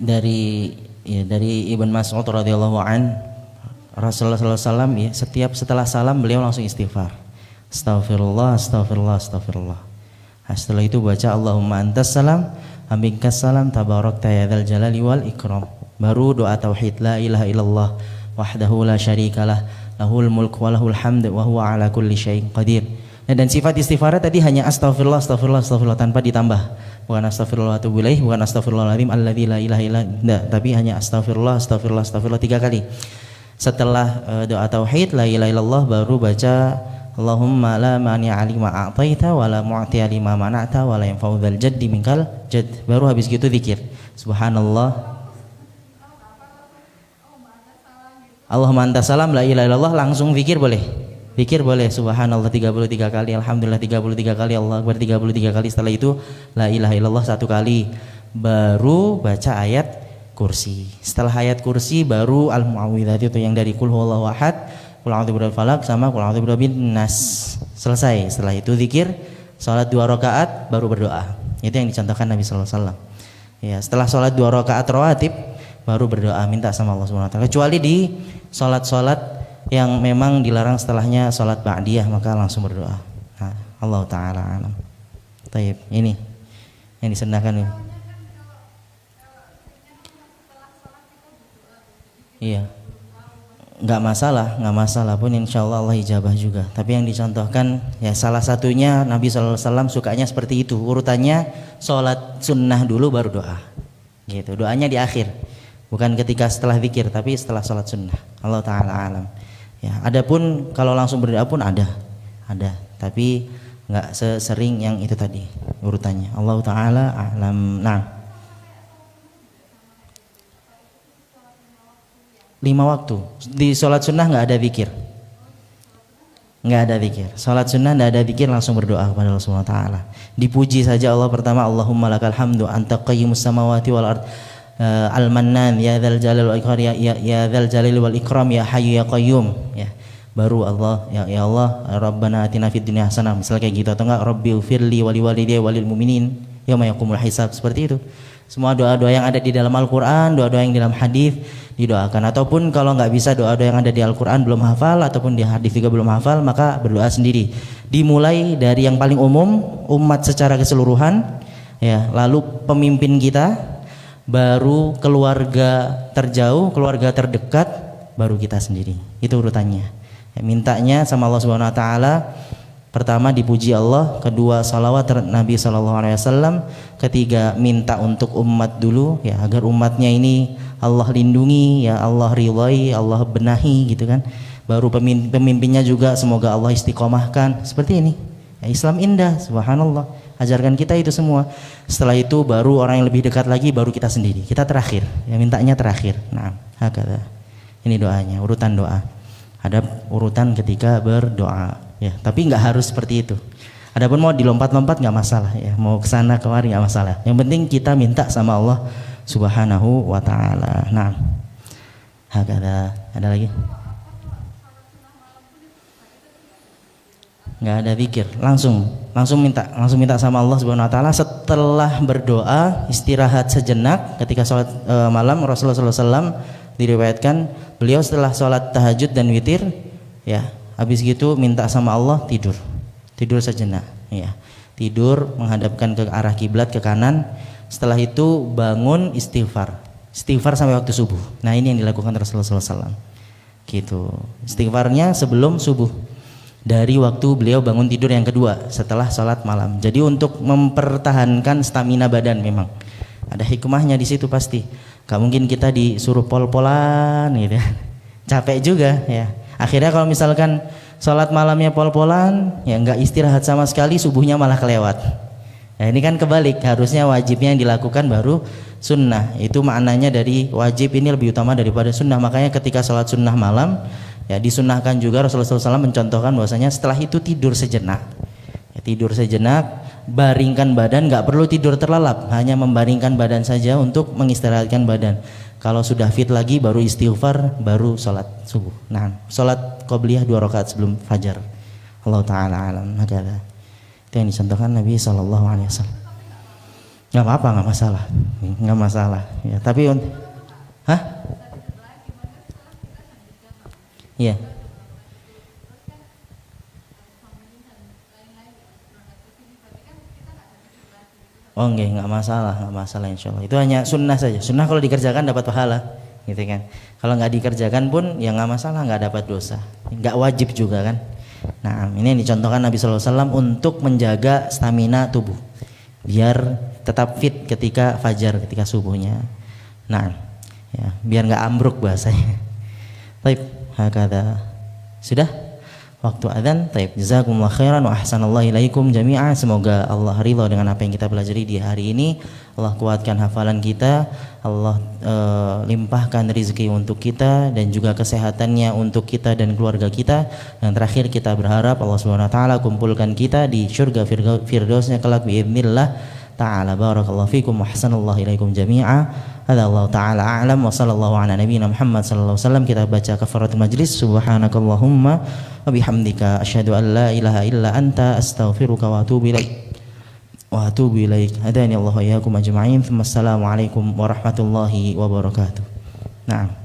dari dari Ibn Mas'ud radhiyallahu an, Rasulullah SAW ya, setiap setelah salam beliau langsung istighfar. Astagfirullah, astagfirullah, astagfirullah. Nah, setelah itu baca Allahumma antas salam, aminkas salam, tabarakta ya dzal jalali wal ikram. Baru doa tauhid, la ilaha illallah wahdahu la syarikalah, lahul mulk wa lahul hamd wa huwa ala kulli syai'in qadir. Nah, dan sifat istighfar tadi hanya astagfirullah, astagfirullah, astagfirullah tanpa ditambah. Bukan astagfirullah wa atubu ilaih, bukan astagfirullahaladzim alladzi la ilaha illa, tapi hanya astagfirullah, astagfirullah, astagfirullah 3 kali. Setelah doa tauhid la ilaha illallah baru baca Allahumma la mani'a lima a'taita wa la mu'tiya lima mana'ta wa la yanfa'u dzal jaddi minkal jadd. Baru habis gitu zikir. Subhanallah. Allahumma antas salam la ilaha illallah langsung zikir boleh. Zikir boleh subhanallah 33 kali, alhamdulillah 33 kali, Allahu akbar 33 kali. Setelah itu la ilaha illallah 1 kali. Baru baca ayat kursi. Setelah ayat kursi baru al-mu'awwidhati itu yang dari qul huwallahu ahad, qul a'udzu birabbil falaq sama qul a'udzu birabbin nas. Selesai. Setelah itu zikir, salat 2 rakaat baru berdoa. Itu yang dicontohkan Nabi sallallahu alaihi wasallam. Ya, setelah salat 2 rakaat rawatib baru berdoa minta sama Allah Subhanahu wa taala. Kecuali di salat-salat yang memang dilarang setelahnya salat ba'diyah maka langsung berdoa. Nah, Allah taala alam. Baik, ini yang disunahkan ini. Iya, nggak masalah pun insya Allah Allah ijabah juga. Tapi yang dicontohkan ya salah satunya Nabi SAW sukanya seperti itu, urutannya sholat sunnah dulu baru doa, gitu. Doanya di akhir, bukan ketika setelah zikir, tapi setelah sholat sunnah. Allah Taala alam. Ya, adapun kalau langsung berdoa pun ada, tapi nggak sesering yang itu tadi urutannya. Allah Taala alam. Nah. 5 waktu di sholat sunnah nggak ada zikir, sholat sunnah nggak ada zikir, langsung berdoa kepada Allah Subhanahu wa taala. Dipuji saja Allah pertama, Allahumma lakal hamdu anta qayyimus samawati wal ard al-mannan ya dzal jalali wal ikram ya dzal jalali wal ikram ya hayyu ya qayyum. Ya, baru Allah ya Allah rabbana atina fid dunya hasanah, misalnya kayak gitu, atau enggak rabbi ufirli wali walidayya walil mu'minin yauma yaqumul hisab, seperti itu. Semua doa-doa yang ada di dalam Al-Quran, doa-doa yang di dalam hadis didoakan. Ataupun kalau nggak bisa doa-doa yang ada di Al-Quran belum hafal, ataupun di hadis juga belum hafal, maka berdoa sendiri. Dimulai dari yang paling umum, umat secara keseluruhan, ya, lalu pemimpin kita, baru keluarga terjauh, keluarga terdekat, baru kita sendiri. Itu urutannya. Ya, mintanya sama Allah Subhanahu Wa Taala. Pertama dipuji Allah, kedua salawat Nabi SAW, ketiga minta untuk umat dulu, ya, agar umatnya ini Allah lindungi, ya Allah ridhai, Allah benahi, gitu kan. Baru pemimpinnya juga semoga Allah istiqomahkan, seperti ini. Ya, Islam indah, subhanallah. Ajarkan kita itu semua. Setelah itu baru orang yang lebih dekat lagi, baru kita sendiri. Kita terakhir, ya, mintanya terakhir. Nah, hakata. Ini doanya, urutan doa. Ada urutan ketika berdoa. Ya, tapi nggak harus seperti itu. Adapun mau dilompat-lompat nggak masalah, ya, mau kesana kemari nggak masalah. Yang penting kita minta sama Allah Subhanahu wa Ta'ala. Nah, ada lagi? Nggak ada zikir, langsung minta sama Allah Subhanahu wa Ta'ala. Setelah berdoa istirahat sejenak ketika sholat malam. Rasulullah SAW diriwayatkan beliau setelah sholat tahajud dan witir, ya, habis gitu minta sama Allah, tidur sejenak, ya, tidur menghadapkan ke arah kiblat ke kanan. Setelah itu bangun istighfar sampai waktu subuh. Nah, ini yang dilakukan Rasulullah SAW, gitu. Istighfarnya sebelum subuh, dari waktu beliau bangun tidur yang kedua setelah sholat malam. Jadi untuk mempertahankan stamina badan, memang ada hikmahnya di situ pasti. Gak mungkin kita disuruh pol-polan, gitu, capek juga, ya. Akhirnya kalau misalkan sholat malamnya pol-polan, ya nggak istirahat sama sekali, subuhnya malah kelewat. Ya, ini kan kebalik, harusnya wajibnya yang dilakukan baru sunnah. Itu maknanya dari wajib ini lebih utama daripada sunnah. Makanya ketika sholat sunnah malam, ya disunnahkan juga Rasulullah SAW mencontohkan bahwasanya setelah itu tidur sejenak. Ya, tidur sejenak, baringkan badan, nggak perlu tidur terlelap, hanya membaringkan badan saja untuk mengistirahatkan badan. Kalau sudah fit lagi baru istighfar, baru sholat subuh. Nah, sholat qobliyah 2 rakaat sebelum fajar. Allah Ta'ala alam. Itu yang dicontohkan Nabi SAW. Nggak apa-apa, nggak masalah, nggak masalah. Ya, tapi hah? Iya. Oh enggak, nggak masalah insya Allah. Itu hanya sunnah saja. Sunnah kalau dikerjakan dapat pahala, gitu kan. Kalau nggak dikerjakan pun ya nggak masalah, nggak dapat dosa. Nggak wajib juga kan. Nah, ini yang dicontohkan Nabi SAW untuk menjaga stamina tubuh, biar tetap fit ketika fajar, ketika subuhnya. Nah, ya, biar nggak ambruk bahasanya. Baik, hakada. Sudah? Waktu adzan. Taib. Jazakumullah khairan wa ahsanallahu ilaikum jami'an. Semoga Allah ridha dengan apa yang kita pelajari di hari ini. Allah kuatkan hafalan kita. Allah limpahkan rezeki untuk kita dan juga kesehatannya untuk kita dan keluarga kita. Dan terakhir kita berharap Allah Subhanahu wa taala kumpulkan kita di surga firdausnya kelak biidznillah ta'ala. Barakallahu fikum wa ahsanallahu ilaikum jami'a. Hadza Allah taala a'lam wa sallallahu ala nabiyyina Muhammad sallallahu alaihi wasallam. Kita baca kafaratul majlis. Subhanakallahumma wa bihamdika asyhadu an la ilaha illa anta astaghfiruka wa atubu ilaik. Hadani Allah wa iyyakum ajma'in. Assalamu alaikum warahmatullahi wabarakatuh. Naam.